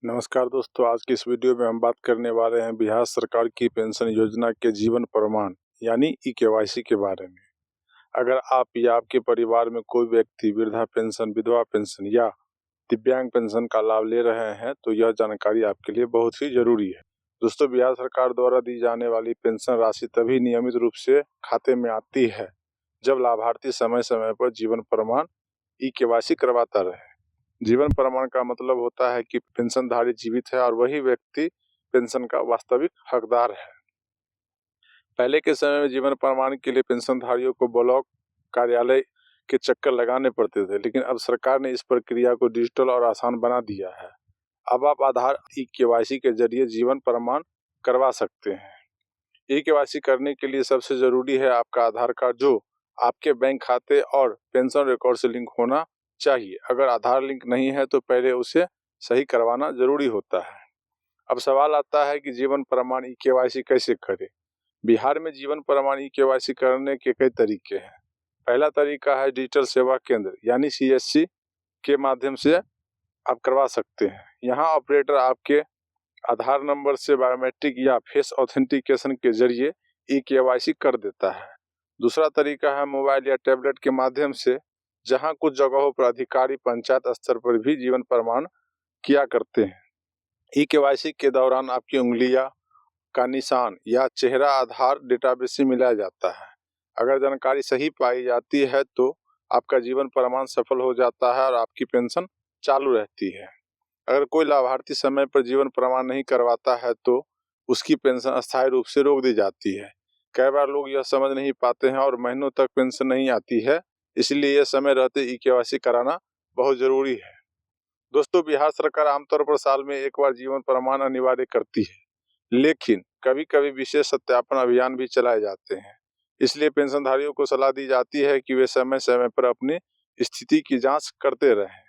नमस्कार दोस्तों, आज की इस वीडियो में हम बात करने वाले हैं बिहार सरकार की पेंशन योजना के जीवन प्रमाण यानी ई-केवाईसी के बारे में। अगर आप या आपके परिवार में कोई व्यक्ति वृद्धा पेंशन, विधवा पेंशन या दिव्यांग पेंशन का लाभ ले रहे हैं तो यह जानकारी आपके लिए बहुत ही जरूरी है। दोस्तों, बिहार सरकार द्वारा दी जाने वाली पेंशन राशि तभी नियमित रूप से खाते में आती है जब लाभार्थी समय समय पर जीवन प्रमाण ई-केवाईसी करवाता रहे। जीवन प्रमाण का मतलब होता है कि पेंशनधारी जीवित है और वही व्यक्ति पेंशन का वास्तविक हकदार है। पहले के समय में जीवन प्रमाण के लिए पेंशनधारियों को ब्लॉक कार्यालय के चक्कर लगाने पड़ते थे, लेकिन अब सरकार ने इस प्रक्रिया को डिजिटल और आसान बना दिया है। अब आप आधार ई-केवाईसी के जरिए जीवन प्रमाण करवा सकते हैं। ई-केवाईसी करने के लिए सबसे जरूरी है आपका आधार कार्ड, जो आपके बैंक खाते और पेंशन रिकॉर्ड से लिंक होना चाहिए। अगर आधार लिंक नहीं है तो पहले उसे सही करवाना जरूरी होता है। अब सवाल आता है कि जीवन प्रमाण ई-केवाईसी कैसे करें। बिहार में जीवन प्रमाण ई-केवाईसी करने के कई तरीके हैं। पहला तरीका है डिजिटल सेवा केंद्र यानी CSC के माध्यम से आप करवा सकते हैं। यहाँ ऑपरेटर आपके आधार नंबर से बायोमेट्रिक या फेस ऑथेंटिकेशन के जरिए ई-केवाईसी कर देता है। दूसरा तरीका है मोबाइल या टैबलेट के माध्यम से, जहां कुछ जगहों पर अधिकारी पंचायत स्तर पर भी जीवन प्रमाण किया करते हैं। ई-केवाईसी के दौरान आपकी उंगलियां का निशान या चेहरा आधार डेटाबेस से मिलाया जाता है। अगर जानकारी सही पाई जाती है तो आपका जीवन प्रमाण सफल हो जाता है और आपकी पेंशन चालू रहती है। अगर कोई लाभार्थी समय पर जीवन प्रमाण नहीं करवाता है तो उसकी पेंशन अस्थायी रूप से रोक दी जाती है। कई बार लोग यह समझ नहीं पाते हैं और महीनों तक पेंशन नहीं आती है, इसलिए यह समय रहते ई-केवाईसी कराना बहुत जरूरी है। दोस्तों, बिहार सरकार आमतौर पर साल में एक बार जीवन प्रमाण अनिवार्य करती है, लेकिन कभी कभी विशेष सत्यापन अभियान भी चलाए जाते हैं। इसलिए पेंशनधारियों को सलाह दी जाती है कि वे समय समय पर अपनी स्थिति की जांच करते रहें।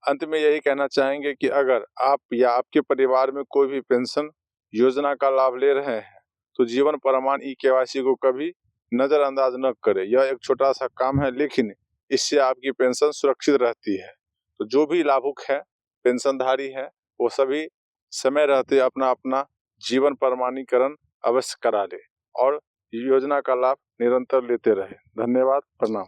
अंत में यही कहना चाहेंगे कि अगर आप या आपके परिवार में कोई भी पेंशन योजना का लाभ ले रहे हैं तो जीवन प्रमाण ई-केवाईसी को कभी नजरअंदाज न करें। यह एक छोटा सा काम है, लेकिन इससे आपकी पेंशन सुरक्षित रहती है। तो जो भी लाभुक है, पेंशनधारी है, वो सभी समय रहते अपना अपना जीवन प्रमाणीकरण अवश्य करा ले और योजना का लाभ निरंतर लेते रहे। धन्यवाद, प्रणाम।